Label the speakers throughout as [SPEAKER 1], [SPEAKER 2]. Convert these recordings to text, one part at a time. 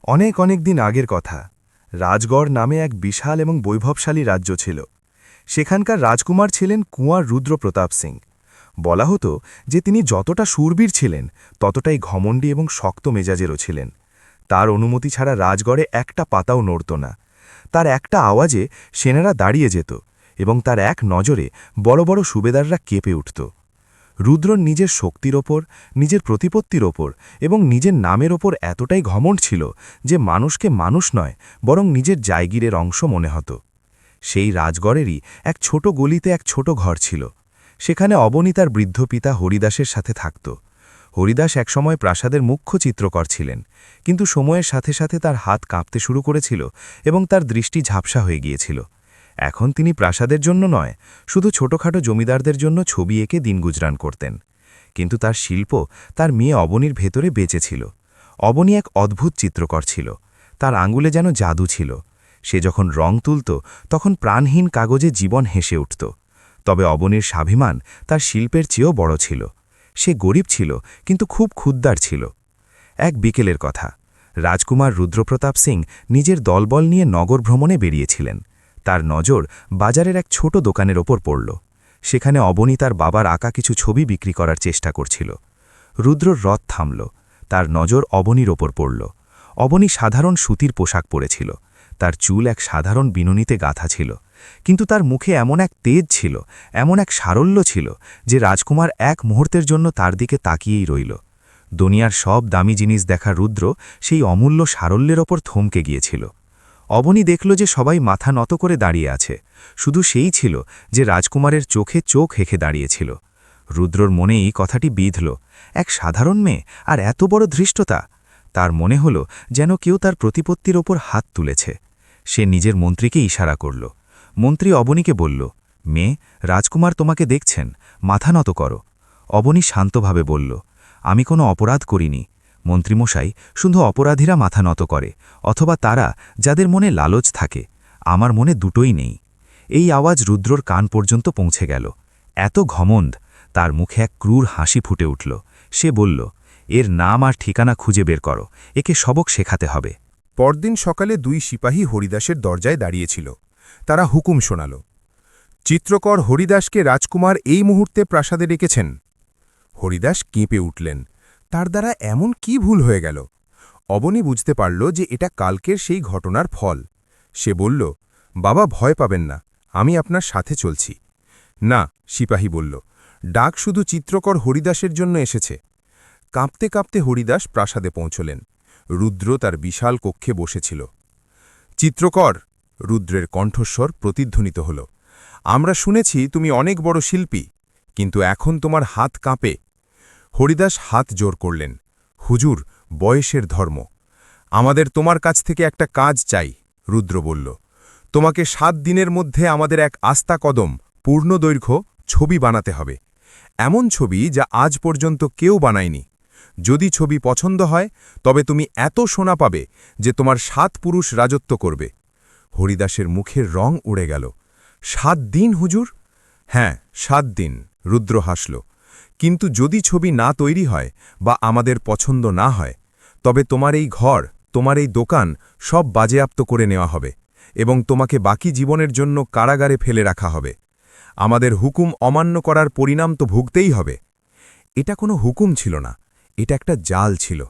[SPEAKER 1] অনেক অনেক দিন আগের কথা। রাজগড় নামে এক বিশাল এবং বৈভবশালী রাজ্য ছিল। সেখানকার রাজকুমার ছিলেন কুঁয়ার রুদ্রপ্রতাপ সিং। বলা হতো যে তিনি যতটা শূরবীর ছিলেন ততটাই ঘমণ্ডী এবং শক্ত মেজাজেরও ছিলেন। তার অনুমতি ছাড়া রাজগড়ে একটা পাতাও নড়ত না। তার একটা আওয়াজে সেনারা দাঁড়িয়ে যেত এবং তার এক নজরে বড় বড় সুবেদাররা কেঁপে উঠত। রুদ্রর নিজের শক্তির ওপর, নিজের প্রতিপত্তির ওপর এবং নিজের নামের ওপর এতটাই ঘমণ্ড ছিল যে মানুষকে মানুষ নয় বরং নিজের জায়গিরের অংশ মনে হতো। সেই রাজগড়েরই এক ছোট গলিতে এক ছোট ঘর ছিল। সেখানে অবনী তার বৃদ্ধ পিতা হরিদাসের সাথে থাকত। হরিদাস একসময় প্রাসাদের মুখ্য চিত্রকর ছিলেন, কিন্তু সময়ের সাথে সাথে তার হাত কাঁপতে শুরু করেছিল এবং তার দৃষ্টি ঝাপসা হয়ে গিয়েছিল। এখন তিনি প্রাসাদের জন্য নয়, শুধু ছোটখাটো জমিদারদের জন্য ছবি এঁকে দিন গুজরান করতেন। কিন্তু তার শিল্প তার মেয়ে অবনীর ভেতরে বেঁচে ছিল। অবনী এক অদ্ভুত চিত্রকর ছিল। তার আঙুলে যেন জাদু ছিল। সে যখন রং তুলত তখন প্রাণহীন কাগজে জীবন হেসে উঠত। তবে অবনীর স্বাভিমান তার শিল্পের চেয়েও বড় ছিল। সে গরিব ছিল, কিন্তু খুব ক্ষুদ্দার ছিল। এক বিকেলের কথা। রাজকুমার রুদ্রপ্রতাপ সিং নিজের দলবল নিয়ে নগর ভ্রমণে বেরিয়েছিলেন। তার নজর বাজারের এক ছোট দোকানের ওপর পড়ল। সেখানে অবনী তার বাবার আঁকা কিছু ছবি বিক্রি করার চেষ্টা করছিল। রুদ্রর রথ থামল। তার নজর অবনীর ওপর পড়ল। অবনী সাধারণ সুতির পোশাক পরেছিল। তার চুল এক সাধারণ বিনুনিতে গাঁথা ছিল, কিন্তু তার মুখে এমন এক তেজ ছিল, এমন এক সারল্য ছিল যে রাজকুমার এক মুহূর্তের জন্য তার দিকে তাকিয়েই রইল। দুনিয়ার সব দামি জিনিস দেখা রুদ্র সেই অমূল্য সারল্যের ওপর থমকে গিয়েছিল। অবনী দেখল যে সবাই মাথা নত করে দাঁড়িয়ে আছে, শুধু সেই ছিল যে রাজকুমারের চোখে চোখ হেঁকে দাঁড়িয়েছিল। রুদ্রর মনে এই কথাটি বিঁধল, এক সাধারণ মেয়ে আর এত বড় ধৃষ্টতা। তার মনে হল যেন কেউ তার প্রতিপত্তির ওপর হাত তুলেছে। সে নিজের মন্ত্রীকে ইশারা করল। মন্ত্রী অবনীকে বলল, মেয়ে, রাজকুমার তোমাকে দেখছেন, মাথা নত করো। অবনী শান্তভাবে বলল, আমি কোনো অপরাধ করিনি। মন্ত্রীমশাই, শুধু অপরাধীরা মাথা নত করে, অথবা তারা যাদের মনে লালচ থাকে। আমার মনে দুটোই নেই। এই আওয়াজ রুদ্রর কান পর্যন্ত পৌঁছে গেল। এত ঘমণ্ড! তার মুখে এক ক্রূর হাসি ফুটে উঠল। সে বলল, এর নাম আর ঠিকানা খুঁজে বের করো, একে সবক শেখাতে হবে।
[SPEAKER 2] পরদিন সকালে দুই সিপাহী হরিদাসের দরজায় দাঁড়িয়েছিল। তারা হুকুম শোনাল, চিত্রকর হরিদাসকে রাজকুমার এই মুহূর্তে প্রাসাদে ডেকেছেন। হরিদাস কেঁপে উঠলেন। তার দ্বারা এমন কি ভুল হয়ে গেল? অবনী বুঝতে পারল যে এটা কালকের সেই ঘটনার ফল। সে বলল, বাবা, ভয় পাবেন না, আমি আপনার সাথে চলছি। না, সিপাহী বলল, ডাক শুধু চিত্রকর হরিদাসের জন্য এসেছে। কাঁপতে কাঁপতে হরিদাস প্রাসাদে পৌঁছলেন। রুদ্র তার বিশাল কক্ষে বসেছিল। চিত্রকর, রুদ্রের কণ্ঠস্বর প্রতিধ্বনিত হল, আমরা শুনেছি তুমি অনেক বড় শিল্পী, কিন্তু এখন তোমার হাত কাঁপে। হরিদাস হাত জোর করলেন, হুজুর, বয়সের ধর্ম। আমাদের তোমার কাছ থেকে একটা কাজ চাই। রুদ্র বলল, তোমাকে 7 দিনের মধ্যে আমাদের এক আস্থা কদম পূর্ণদৈর্ঘ্য ছবি বানাতে হবে। এমন ছবি যা আজ পর্যন্ত কেউ বানায়নি। যদি ছবি পছন্দ হয় তবে তুমি এত সোনা পাবে যে তোমার 7 পুরুষ রাজত্ব করবে। হরিদাসের মুখের রং উড়ে গেল। 7 দিন হুজুর? হ্যাঁ, 7 দিন, রুদ্র হাসল। কিন্তু যদি ছবি না তৈরি হয় বা আমাদের পছন্দ না হয়, তবে তোমার এই ঘর, তোমার এই দোকান সব বাজেয়াপ্ত করে নেওয়া হবে এবং তোমাকে বাকি জীবনের জন্য কারাগারে ফেলে রাখা হবে। আমাদের হুকুম অমান্য করার পরিণাম তো ভুগতেই হবে। এটা কোনো হুকুম ছিল না, এটা একটা জাল ছিল।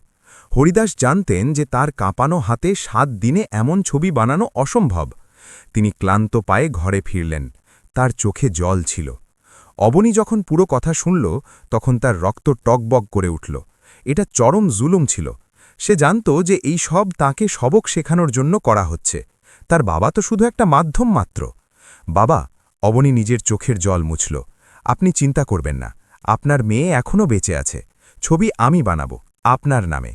[SPEAKER 2] হরিদাস জানতেন যে তার কাঁপানো হাতে 7 দিনে এমন ছবি বানানো অসম্ভব। তিনি ক্লান্ত পায়ে ঘরে ফিরলেন। তার চোখে জল ছিল। অবনী যখন পুরো কথা শুনল তখন তার রক্ত টকবক করে উঠল। এটা চরম জুলুম ছিল। সে জানত যে এই সব তাকে সবক শেখানোর জন্য করা হচ্ছে। তার বাবা তো শুধু একটা মাধ্যম মাত্র। বাবা, অবনী নিজের চোখের জল মুছল, আপনি চিন্তা করবেন না, আপনার মেয়ে এখনও বেঁচে আছে। ছবি আমি বানাবো, আপনার নামে।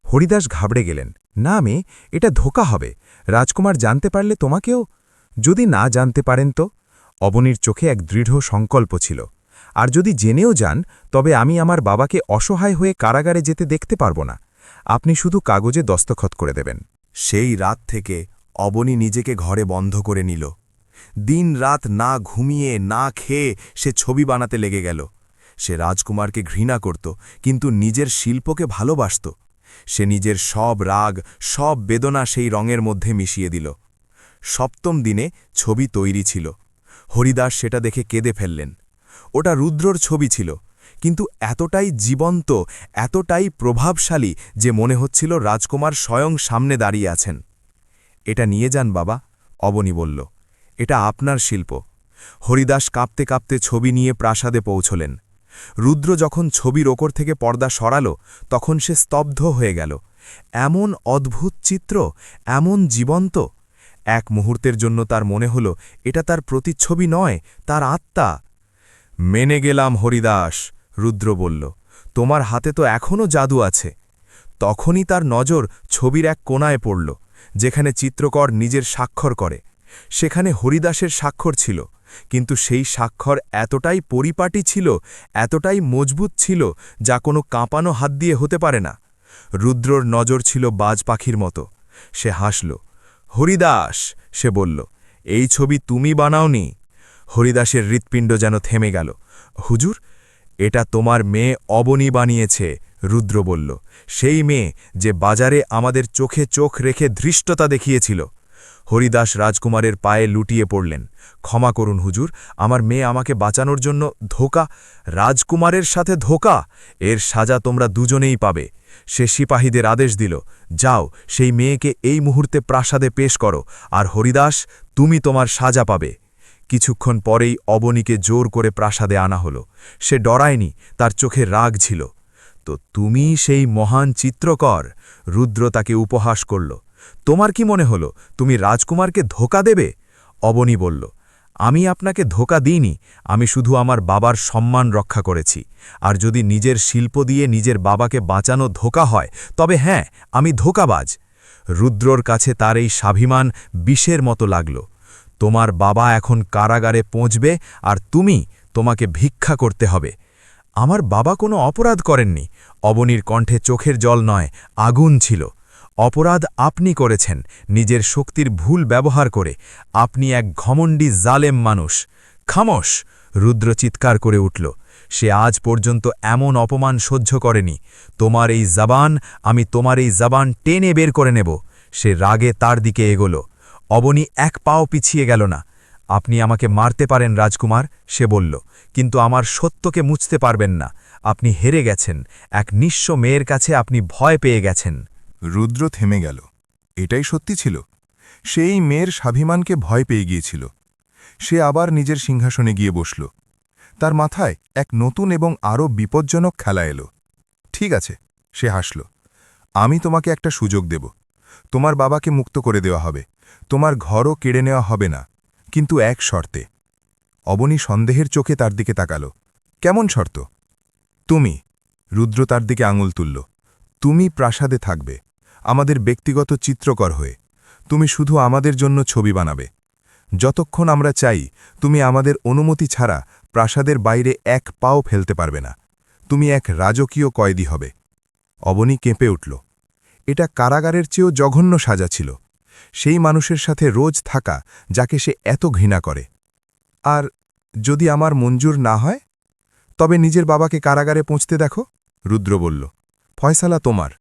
[SPEAKER 2] হরিদাস ঘাবড়ে গেলেন, না মেয়ে, এটা ধোঁকা হবে। রাজকুমার জানতে পারলে তোমাকেও। যদি না জানতে পারেন তো? অবনীর চোখে এক দৃঢ় সংকল্প ছিল। আর যদি জেনেও যান তবে আমি আমার বাবাকে অসহায় হয়ে কারাগারে যেতে দেখতে পারব না। আপনি শুধু কাগজে দস্তখত করে দেবেন।
[SPEAKER 3] সেই রাত থেকে অবনী নিজেকে ঘরে বন্ধ করে নিল। দিন রাত না ঘুমিয়ে না খেয়ে সে ছবি বানাতে লেগে গেল। সে রাজকুমারকে ঘৃণা করত, কিন্তু নিজের শিল্পকে ভালোবাসত। সে নিজের সব রাগ, সব বেদনা সেই রঙের মধ্যে মিশিয়ে দিল। 7ম দিনে ছবি তৈরি ছিল। হরিদাস সেটা দেখে কেঁদে ফেললেন। ওটা রুদ্রর ছবি ছিল, কিন্তু এতটাই জীবন্ত, এতটাই প্রভাবশালী যে মনে হচ্ছিল রাজকুমার স্বয়ং সামনে দাঁড়িয়ে আছেন। এটা নিয়ে যান বাবা, অবনী বলল। এটা আপনার শিল্প। হরিদাস কাঁপতে কাঁপতে ছবি নিয়ে প্রাসাদে পৌঁছলেন। রুদ্র যখন ছবির ওপর থেকে পর্দা সরাল, তখন সে স্তব্ধ হয়ে গেল। এমন অদ্ভুত চিত্র, এমন জীবন্ত। এক মুহূর্তের জন্য তার মনে হল এটা তার প্রতিচ্ছবি নয়, তার আত্মা। মেনে গেলাম হরিদাস, রুদ্র বলল, তোমার হাতে তো এখনও জাদু আছে। তখনই তার নজর ছবির এক কোণায় পড়ল, যেখানে চিত্রকর নিজের স্বাক্ষর করে। সেখানে হরিদাসের স্বাক্ষর ছিল, কিন্তু সেই স্বাক্ষর এতটাই পরিপাটি ছিল, এতটাই মজবুত ছিল, যা কোনো কাঁপানো হাত দিয়ে হতে পারে না। রুদ্রর নজর ছিল বাজ পাখির মতো। সে হাসল। হরিদাস, সে বলল, এই ছবি তুমি বানাওনি। হরিদাসের হৃৎপিণ্ড যেন থেমে গেল। হুজুর, এটা তোমার মেয়ে অবনী বানিয়েছে, রুদ্র বলল। সেই মেয়ে যে বাজারে আমাদের চোখে চোখ রেখে ধৃষ্টতা দেখিয়েছিল। হরিদাস রাজকুমারের পায়ে লুটিয়ে পড়লেন। ক্ষমা করুন হুজুর, আমার মেয়ে আমাকে বাঁচানোর জন্য ধোঁকা। রাজকুমারের সাথে ধোঁকা? এর সাজা তোমরা দুজনেই পাবে। সে সিপাহীদের আদেশ দিল, যাও, সেই মেয়েকে এই মুহূর্তে প্রাসাদে পেশ করো, আর হরিদাস, তুমি তোমার সাজা পাবে। কিছুক্ষণ পরেই অবনীকে জোর করে প্রাসাদে আনা হল। সে ডরায়নি, তার চোখে রাগ ছিল। তো তুমি সেই মহান চিত্রকর, রুদ্র তাকে উপহাস করল। তোমার কি মনে হলো তুমি রাজকুমারকে ধোঁকা দেবে? অবনী বলল, আমি আপনাকে ধোঁকা দিইনি, আমি শুধু আমার বাবার সম্মান রক্ষা করেছি। আর যদি নিজের শিল্প দিয়ে নিজের বাবাকে বাঁচানো ধোঁকা হয়, তবে হ্যাঁ, আমি ধোঁকাবাজ। রুদ্রর কাছে তার এই স্বাভিমান বিষের মতো লাগল। তোমার বাবা এখন কারাগারে পৌঁছবে, আর তোমাকে ভিক্ষা করতে হবে। আমার বাবা কোনো অপরাধ করেননি। অবনীর কণ্ঠে চোখের জল নয়, আগুন ছিল। অপরাধ আপনি করেছেন, নিজের শক্তির ভুল ব্যবহার করে। আপনি এক ঘমণ্ডী জালেম মানুষ। খামোশ, রুদ্র চিৎকার করে উঠল। সে আজ পর্যন্ত এমন অপমান সহ্য করেনি। তোমার এই জবান টেনে বের করে নেব। সে রাগে তার দিকে এগোল। অবনী এক পাও পিছিয়ে গেল না। আপনি আমাকে মারতে পারেন রাজকুমার, সে বলল, কিন্তু আমার সত্যকে মুছতে পারবেন না। আপনি হেরে গেছেন, এক নিঃস্ব মেয়ের কাছে আপনি ভয় পেয়ে গেছেন।
[SPEAKER 2] রুদ্র থেমে গেল। এটাই সত্যি ছিল। সেই মেয়ের স্বাভিমানকে ভয় পেয়ে গিয়েছিল। সে আবার নিজের সিংহাসনে গিয়ে বসল। তার মাথায় এক নতুন এবং আরও বিপজ্জনক খেলা এলো। ঠিক আছে, সে হাসল। আমি তোমাকে একটা সুযোগ দেব। তোমার বাবাকে মুক্ত করে দেওয়া হবে, তোমার ঘরও কেড়ে নেওয়া হবে না, কিন্তু এক শর্তে। অবনী সন্দেহের চোখে তার দিকে তাকাল। কেমন শর্ত? তুমি, রুদ্র তার দিকে আঙুল তুলল, তুমি প্রাসাদে থাকবে, আমাদের ব্যক্তিগত চিত্রকর হয়ে। তুমি শুধু আমাদের জন্য ছবি বানাবে। যতক্ষণ আমরা চাই, তুমি আমাদের অনুমতি ছাড়া প্রাসাদের বাইরে এক পাও ফেলতে পারবে না। তুমি এক রাজকীয় কয়েদি হবে। অবনী কেঁপে উঠল। এটা কারাগারের চেয়েও জঘন্য সাজা ছিল। সেই মানুষের সাথে রোজ থাকা, যাকে সে এত ঘৃণা করে। আর যদি আমার মঞ্জুর না হয়, তবে নিজের বাবাকে কারাগারে পৌঁছতে দেখো, রুদ্র বলল। ফয়সালা তোমার,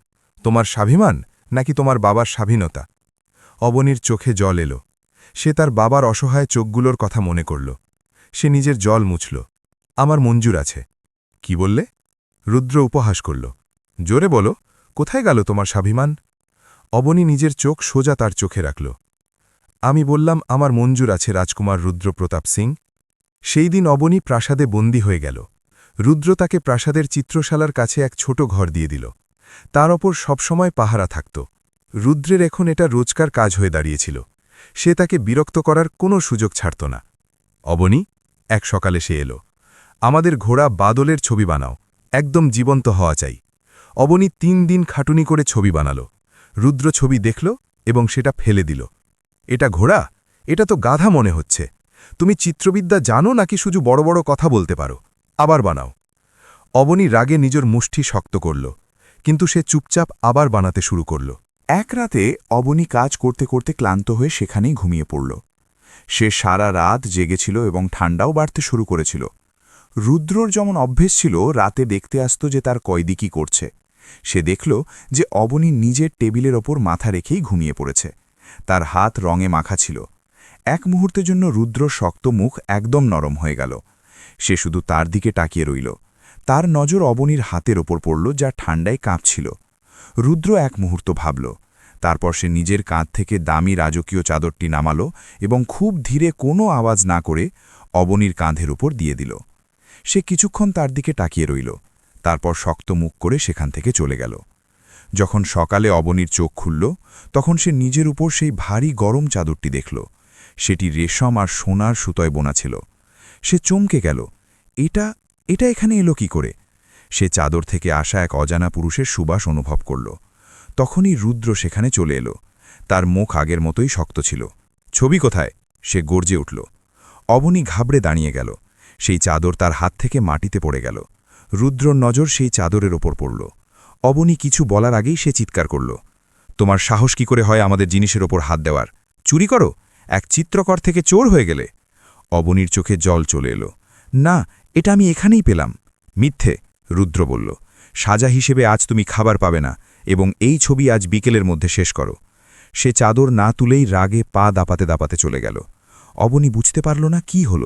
[SPEAKER 2] তোমার স্বাভিমান নাকি তোমার বাবার স্বাধীনতা? অবনীর চোখে জল এলো। সে তার বাবার অসহায় চোখগুলোর কথা মনে করল। সে নিজের জল মুছল। আমার মঞ্জুর আছে। কি বললে? রুদ্র উপহাস করল। জোরে বলো, কোথায় গেল তোমার স্বাভিমান? অবনী নিজের চোখ সোজা তার চোখে রাখল। আমি বললাম, আমার মঞ্জুর আছে রাজকুমার রুদ্র প্রতাপ সিং। সেই দিন অবনী প্রাসাদে বন্দী হয়ে গেল। রুদ্র তাকে প্রাসাদের চিত্রশালার কাছে এক ছোট ঘর দিয়ে দিল। তার ওপর সবসময় পাহারা থাকত। রুদ্রের এখন এটা রোজকার কাজ হয়ে দাঁড়িয়েছিল। সে তাকে বিরক্ত করার কোনো সুযোগ ছাড়ত না। অবনী, এক সকালে সে এলো। আমাদের ঘোড়া বাদলের ছবি বানাও, একদম জীবন্ত হওয়া চাই। অবনী 3 দিন খাটুনি করে ছবি বানাল। রুদ্র ছবি দেখল এবং সেটা ফেলে দিল। এটা ঘোড়া? এটা তো গাধা মনে হচ্ছে। তুমি চিত্রবিদ্যা জানো নাকি শুধু বড় বড় কথা বলতে পারো? আবার বানাও। অবনী রাগে নিজের মুষ্টি শক্ত করল, কিন্তু সে চুপচাপ আবার বানাতে শুরু করল।
[SPEAKER 4] এক রাতে অবনী কাজ করতে করতে ক্লান্ত হয়ে সেখানেই ঘুমিয়ে পড়ল। সে সারা রাত জেগেছিল এবং ঠান্ডাও বাড়তে শুরু করেছিল। রুদ্রর যেমন অভ্যেস ছিল, রাতে দেখতে আসত যে তার কয়েদি কি করছে। সে দেখল যে অবনী নিজের টেবিলের ওপর মাথা রেখেই ঘুমিয়ে পড়েছে। তার হাত রঙে মাখা ছিল। এক মুহূর্তের জন্য রুদ্র শক্ত মুখ একদম নরম হয়ে গেল। সে শুধু তার দিকে তাকিয়ে রইল। তার নজর অবনীর হাতের ওপর পড়ল, যা ঠান্ডায় কাঁপছিল। রুদ্র এক মুহূর্ত ভাবল। তারপর সে নিজের কাঁধ থেকে দামি রাজকীয় চাদরটি নামাল এবং খুব ধীরে কোনো আওয়াজ না করে অবনীর কাঁধের উপর দিয়ে দিল। সে কিছুক্ষণ তার দিকে তাকিয়ে রইল, তারপর শক্ত মুখ করে সেখান থেকে চলে গেল। যখন সকালে অবনীর চোখ খুলল, তখন সে নিজের উপর সেই ভারী গরম চাদরটি দেখল। সেটি রেশম আর সোনার সুতোয় বোনা ছিল। সে চমকে গেল। এটা এখানে এলো কি করে? সে চাদর থেকে আসা এক অজানা পুরুষের সুবাস অনুভব করল। তখনই রুদ্র সেখানে চলে এলো। তার মুখ আগের মতোই শক্ত ছিল। ছবি কোথায়? সে গর্জে উঠল। অবনী ঘাবড়ে দাঁড়িয়ে গেল। সেই চাদর তার হাত থেকে মাটিতে পড়ে গেল। রুদ্রর নজর সেই চাদরের ওপর পড়ল। অবনী কিছু বলার আগেই সে চিৎকার করল, তোমার সাহস কি করে হয় আমাদের জিনিসের ওপর হাত দেওয়ার? চুরি করো? এক চিত্রকর থেকে চোর হয়ে গেলে? অবনীর চোখে জল চলে এলো। না, এটা আমি এখানেই পেলাম। মিথ্যে, রুদ্র বলল। সাজা হিসেবে আজ তুমি খাবার পাবে না, এবং এই ছবি আজ বিকেলের মধ্যে শেষ করো। সে চাদর না তুলেই রাগে পা দাপাতে দাপাতে চলে গেল। অবনী বুঝতে পারল না কি হল।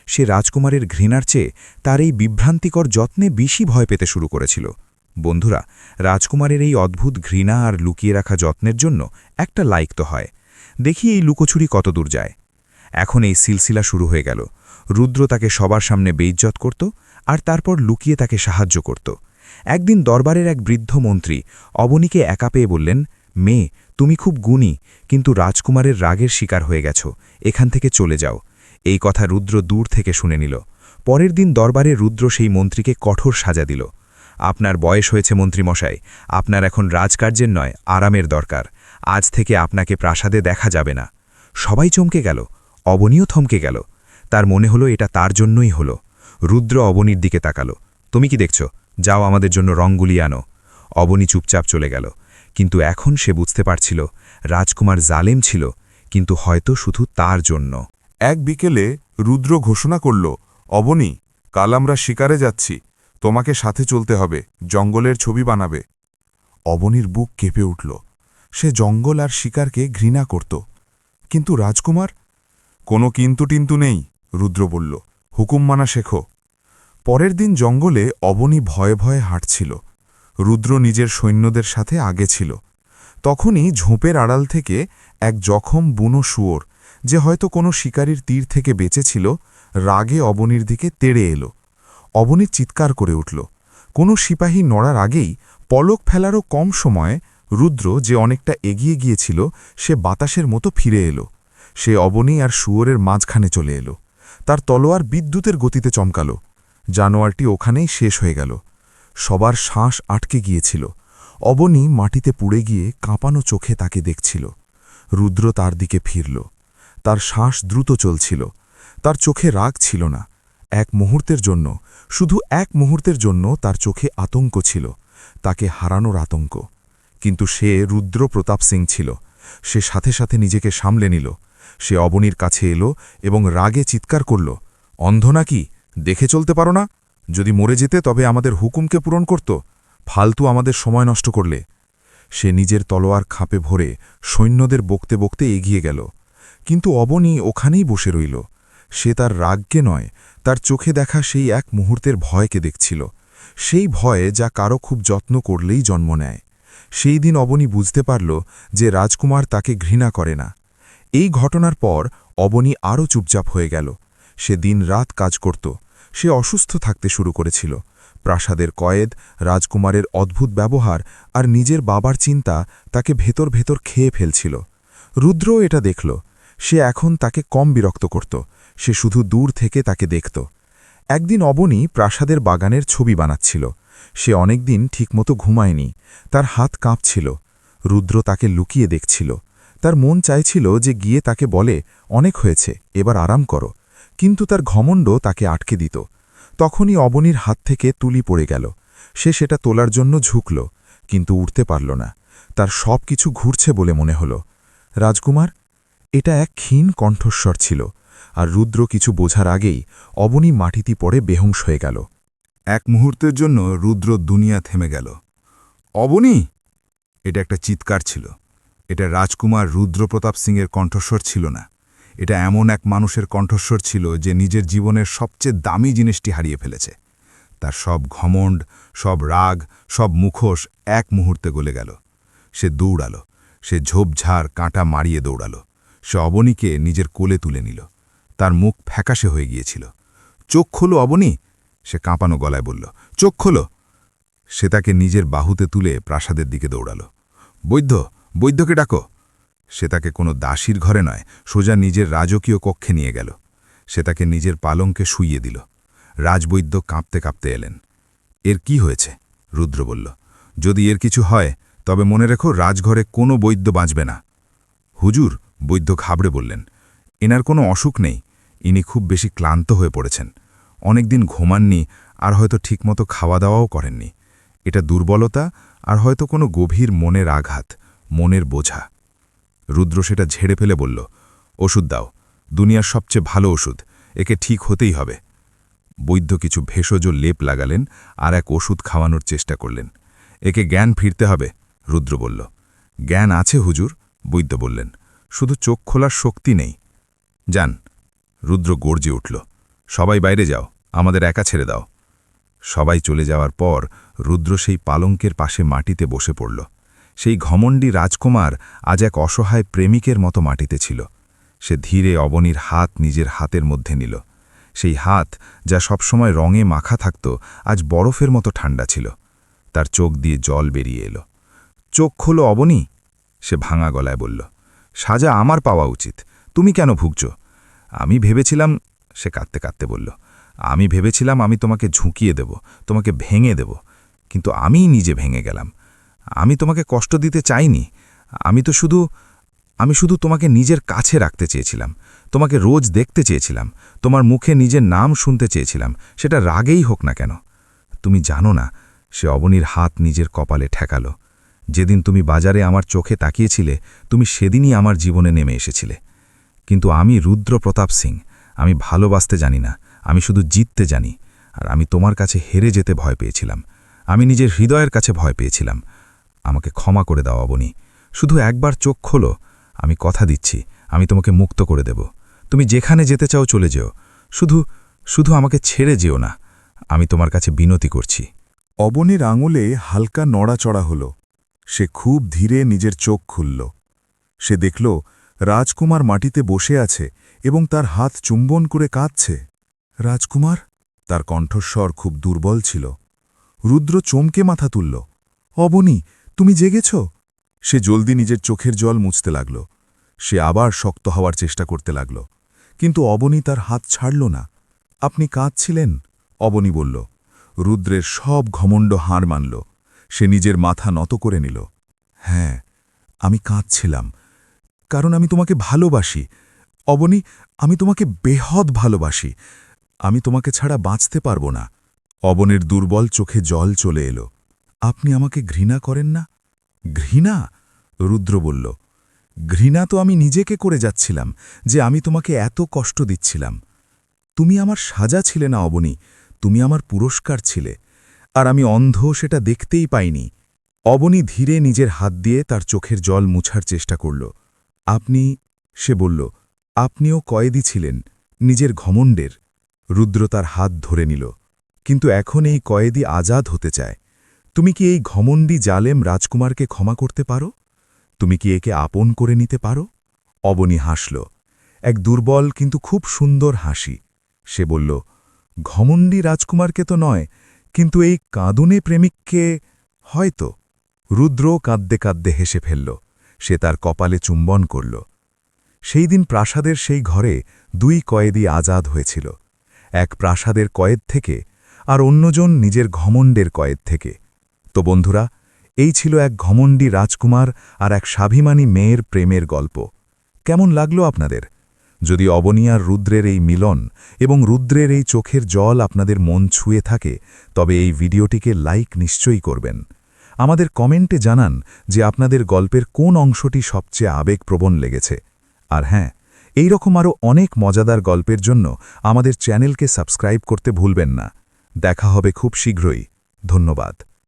[SPEAKER 4] সে রাজকুমারের ঘৃণার চেয়ে তার এই বিভ্রান্তিকর যত্নে বেশি ভয় পেতে শুরু করেছিল। বন্ধুরা, রাজকুমারের এই অদ্ভুত ঘৃণা আর লুকিয়ে রাখা যত্নের জন্য একটা লাইক তো হয়। দেখি এই লুকোছুরি কতদূর যায়। এখন এই সিলসিলা শুরু হয়ে গেল। রুদ্র তাকে সবার সামনে বেইজ্জত করত, আর তারপর লুকিয়ে তাকে সাহায্য করত। একদিন দরবারের এক বৃদ্ধ মন্ত্রী অবনীকে একা পেয়ে বললেন, মেয়ে, তুমি খুব গুণী, কিন্তু রাজকুমারের রাগের শিকার হয়ে গেছ। এখান থেকে চলে যাও। এই কথা রুদ্র দূর থেকে শুনে নিল। পরের দিন দরবারে রুদ্র সেই মন্ত্রীকে কঠোর সাজা দিল। আপনার বয়স হয়েছে মন্ত্রীমশাই, আপনার এখন রাজকার্যের নয়, আরামের দরকার। আজ থেকে আপনাকে প্রাসাদে দেখা যাবে না। সবাই চমকে গেল। অবনীও থমকে গেল। তার মনে হলো এটা তার জন্যই হলো। রুদ্র অবনীর দিকে তাকালো। তুমি কি দেখছ? যাও আমাদের জন্য রঙগুলি আনো। অবনী চুপচাপ চলে গেল। কিন্তু এখন সে বুঝতে পারছিল রাজকুমার জালেম ছিল, কিন্তু হয়তো শুধু তার জন্য।
[SPEAKER 5] এক বিকেলে রুদ্র ঘোষণা করল, অবনী, কাল আমরা শিকারে যাচ্ছি, তোমাকে সাথে চলতে হবে, জঙ্গলের ছবি বানাবে। অবনীর বুক কেঁপে উঠল। সে জঙ্গল আর শিকারকে ঘৃণা করত। কিন্তু রাজকুমার? কোনো কিন্তু টিন্তু নেই, রুদ্র বলল, হুকুম মানা শেখো। পরের দিন জঙ্গলে অবনী ভয়ে ভয়ে হাঁটছিল। রুদ্র নিজের সৈন্যদের সাথে আগে ছিল। তখনই ঝোপের আড়াল থেকে এক জখম বুনো শুয়োর, যে হয়তো কোনো শিকারীর তীর থেকে বেঁচেছিল, রাগে অবনীর দিকে তেড়ে এলো। অবনী চিৎকার করে উঠল। কোনো সিপাহী নড়ার আগেই, পলক ফেলারও কম সময়ে, রুদ্র, যে অনেকটা এগিয়ে গিয়েছিল, সে বাতাসের মতো ফিরে এলো। সে অবনী আর শুয়োরের মাঝখানে চলে এলো। তার তলোয়ার বিদ্যুতের গতিতে চমকাল। জানোয়ারটি ওখানেই শেষ হয়ে গেল। সবার শ্বাস আটকে গিয়েছিল। অবনী মাটিতে পুড়ে গিয়ে কাঁপানো চোখে তাকে দেখছিল। রুদ্র তার দিকে ফিরল। তার শ্বাস দ্রুত চলছিল। তার চোখে রাগ ছিল না। এক মুহূর্তের জন্য, শুধু এক মুহূর্তের জন্য তার চোখে আতঙ্ক ছিল, তাকে হারানোর আতঙ্ক। কিন্তু সে রুদ্র প্রতাপ সিং ছিল। সে সাথে সাথে নিজেকে সামলে নিল। সে অবনীর কাছে এলো এবং রাগে চিৎকার করল, অন্ধ নাকি? দেখে চলতে পারো না? যদি মরে যেতে তবে আমাদের হুকুমকে পূরণ করত, ফালতু আমাদের সময় নষ্ট করলে। সে নিজের তলোয়ার খাপে ভরে সৈন্যদের বকতে বকতে এগিয়ে গেল। কিন্তু অবনী ওখানেই বসে রইল। সে তার রাগকে নয়, তার চোখে দেখা সেই এক মুহূর্তের ভয়কে দেখছিল। সেই ভয়ে যা কারো খুব যত্ন করলেই জন্ম নেয়। সেই দিন অবনী বুঝতে পারল যে রাজকুমার তাকে ঘৃণা করে না। এই ঘটনার পর অবনী আরও চুপচাপ হয়ে গেল। সে দিন রাত কাজ করত। সে অসুস্থ থাকতে শুরু করেছিল। প্রাসাদের কয়েদ, রাজকুমারের অদ্ভুত ব্যবহার আর নিজের বাবার চিন্তা তাকে ভেতর ভেতর খেয়ে ফেলছিল। রুদ্রও এটা দেখল। সে এখন তাকে কম বিরক্ত করত। সে শুধু দূর থেকে তাকে দেখত। একদিন অবনী প্রাসাদের বাগানের ছবি বানাচ্ছিল। সে অনেকদিন ঠিকমতো ঘুমায়নি। তার হাত কাঁপছিল। রুদ্র তাকে লুকিয়ে দেখছিল। তার মন চাইছিল যে গিয়ে তাকে বলে, অনেক হয়েছে, এবার আরাম করো। কিন্তু তার ঘমণ্ড তাকে আটকে দিত। তখনই অবনীর হাত থেকে তুলি পড়ে গেল। সে সেটা তোলার জন্য ঝুঁকল, কিন্তু উঠতে পারল না। তার সব কিছু ঘুরছে বলে মনে হল। রাজকুমার? এটা এক ক্ষীণ কণ্ঠস্বর ছিল, আর রুদ্র কিছু বোঝার আগেই অবনী মাটিতে পড়ে বেহুঁশ হয়ে গেল। এক মুহূর্তের জন্য রুদ্র দুনিয়া থেমে গেল।
[SPEAKER 2] অবনী! এটা একটা চিৎকার ছিল। এটা রাজকুমার রুদ্রপ্রতাপ সিংয়ের কণ্ঠস্বর ছিল না। এটা এমন এক মানুষের কণ্ঠস্বর ছিল যে নিজের জীবনের সবচেয়ে দামি জিনিসটি হারিয়ে ফেলেছে। তার সব ঘমণ্ড, সব রাগ, সব মুখোশ এক মুহূর্তে গলে গেল। সে দৌড়ালো, সে ঝোপঝাড় কাঁটা মারিয়ে দৌড়ালো। সে অবনীকে নিজের কোলে তুলে নিল। তার মুখ ফ্যাকাশে হয়ে গিয়েছিল। চোখ খোলো অবনী, সে কাঁপানো গলায় বলল। চোখ খোলো। সে তাকে নিজের বাহুতে তুলে প্রাসাদের দিকে দৌড়ালো। বৈদ্যকে ডাকো। সে তাকে কোনো দাসীর ঘরে নয়, সোজা নিজের রাজকীয় কক্ষে নিয়ে গেল। সে তাকে নিজের পালঙ্কে শুইয়ে দিল। রাজবৈদ্য কাঁপতে কাঁপতে এলেন। এর কি হয়েছে? রুদ্র বলল। যদি এর কিছু হয় তবে মনে রেখো রাজঘরে কোনো বৈদ্য বাঁচবে না। হুজুর, বৈদ্য ঘাবড়ে বললেন। এনার কোনো অসুখ নেই, ইনি খুব বেশি ক্লান্ত হয়ে পড়েছেন। অনেকদিন ঘুমাননি আর হয়তো ঠিকমতো খাওয়া দাওয়াও করেননি। এটা দুর্বলতা আর হয়তো কোনো গভীর মনের আঘাত, মনের বোঝা। রুদ্র সেটা ঝেড়ে ফেলে বলল, ওষুধ দাও, দুনিয়ার সবচেয়ে ভালো ওষুধ, একে ঠিক হতেই হবে। বৈদ্য কিছু ভেষজ লেপ লাগালেন আর এক ওষুধ খাওয়ানোর চেষ্টা করলেন। একে জ্ঞান ফিরতে হবে, রুদ্র বলল। জ্ঞান আছে হুজুর, বৈদ্য বললেন, শুধু চোখ খোলার শক্তি নেই। যান। রুদ্র গর্জে উঠল। সবাই বাইরে যাও, আমাদের একা ছেড়ে দাও। সবাই চলে যাওয়ার পর রুদ্র সেই পালঙ্কের পাশে মাটিতে বসে পড়ল। সেই ঘমণ্ডী রাজকুমার আজ এক অসহায় প্রেমিকের মতো মাটিতে ছিল। সে ধীরে অবনীর হাত নিজের হাতের মধ্যে নিল। সেই হাত, যা সবসময় রঙে মাখা থাকত, আজ বরফের মতো ঠান্ডা ছিল। তার চোখ দিয়ে জল বেরিয়ে এলো। চোখ খোলো অবনী, সে ভাঙা গলায় বলল। সাজা আমার পাওয়া উচিত, তুমি কেন ভুগছ? আমি ভেবেছিলাম, সে কাঁদতে কাঁদতে বলল, আমি ভেবেছিলাম আমি তোমাকে ঝুঁকিয়ে দেব, তোমাকে ভেঙে দেব, কিন্তু আমিই নিজে ভেঙে গেলাম। আমি তোমাকে কষ্ট দিতে চাইনি। আমি শুধু তোমাকে নিজের কাছে রাখতে চেয়েছিলাম, তোমাকে রোজ দেখতে চেয়েছিলাম, তোমার মুখে নিজের নাম শুনতে চেয়েছিলাম, সেটা রাগেই হোক না কেন। তুমি জানো না, সে অবনীর হাত নিজের কপালে ঠেকালো। যেদিন তুমি বাজারে আমার চোখে তাকিয়েছিলে, তুমি সেদিনই আমার জীবনে নেমে এসেছিলে। কিন্তু আমি রুদ্র প্রতাপ সিং, আমি ভালোবাসতে জানি না, আমি শুধু জিততে জানি। আর আমি তোমার কাছে হেরে যেতে ভয় পেয়েছিলাম। আমি নিজের হৃদয়ের কাছে ভয় পেয়েছিলাম। আমাকে ক্ষমা করে দাও অবনী, শুধু একবার চোখ খোলো। আমি কথা দিচ্ছি, আমি তোমাকে মুক্ত করে দেব। তুমি যেখানে যেতে চাও চলে যেও, শুধু আমাকে ছেড়ে যেও না। আমি তোমার কাছে বিনতি করছি।
[SPEAKER 5] অবনীর আঙুলে হালকা নড়াচড়া হল। সে খুব ধীরে নিজের চোখ খুলল। সে দেখল রাজকুমার মাটিতে বসে আছে এবং তার হাত চুম্বন করে কাঁদছে। রাজকুমার? তার কণ্ঠস্বর খুব দুর্বল ছিল। রুদ্র চমকে মাথা তুলল। অবনী, তুমি জেগেছ? সে জলদি নিজের চোখের জল মুছতে লাগল। সে আবার শক্ত হওয়ার চেষ্টা করতে লাগল, কিন্তু অবনী তার হাত ছাড়ল না। আপনি কাঁদছিলেন, অবনী বলল। রুদ্রের সব ঘমণ্ড হার মানল। সে নিজের মাথা নত করে নিল। হ্যাঁ, আমি কাঁদছিলাম, কারণ আমি তোমাকে ভালোবাসি। অবনী, আমি তোমাকে বেহদ ভালোবাসি। আমি তোমাকে ছাড়া বাঁচতে পারব না। অবনীর দুর্বল চোখে জল চলে এলো। আপনি আমাকে ঘৃণা করেন না? ঘৃণা? রুদ্র বলল। ঘৃণা তো আমি নিজেকে করে যাচ্ছিলাম, যে আমি তোমাকে এত কষ্ট দিচ্ছিলাম। তুমি আমার সাজা ছিলে না অবনী, তুমি আমার পুরস্কার ছিলে, আর আমি অন্ধ সেটা দেখতেই পাইনি। অবনী ধীরে নিজের হাত দিয়ে তার চোখের জল মুছার চেষ্টা করল। আপনি, সে বলল, আপনিও কয়েদি ছিলেন, নিজের ঘমণ্ডের। রুদ্র তার হাত ধরে নিল। কিন্তু এখন এই কয়েদি আজাদ হতে চায়। তুমি কি এই ঘমণ্ডী জালেম রাজকুমারকে ক্ষমা করতে পারো? তুমি কি একে আপন করে নিতে পারো? অবনী হাসল, এক দুর্বল কিন্তু খুব সুন্দর হাসি। সে বলল, ঘমণ্ডী রাজকুমারকে তো নয়, কিন্তু এই কাঁদুনে প্রেমিককে হয়তো। রুদ্র কাঁদতে কাঁদতে হেসে ফেলল। সে তার কপালে চুম্বন করল। সেই দিন প্রাসাদের সেই ঘরে দুই কয়েদি আজাদ হয়েছিল, এক প্রাসাদের কয়েদ থেকে আর অন্যজন নিজের ঘমণ্ডের কয়েদ থেকে। তো বন্ধুরা, এই ছিল এক ঘমণ্ডী রাজকুমার আর এক স্বাভিমানী মেয়ের প্রেমের গল্প। কেমন লাগলো আপনাদের? যদি অবনী আর রুদ্রের এই মিলন এবং রুদ্রের এই চোখের জল আপনাদের মন ছুঁয়ে থাকে, তবে এই ভিডিওটিকে লাইক নিশ্চয়ই করবেন। আমাদের কমেন্টে জানান যে আপনাদের গল্পের কোন অংশটি সবচেয়ে আবেগপ্রবণ লেগেছে। আর হ্যাঁ, এই রকম আরও অনেক মজাদার গল্পের জন্য আমাদের চ্যানেলকে সাবস্ক্রাইব করতে ভুলবেন না। দেখা হবে খুব শীঘ্রই। ধন্যবাদ।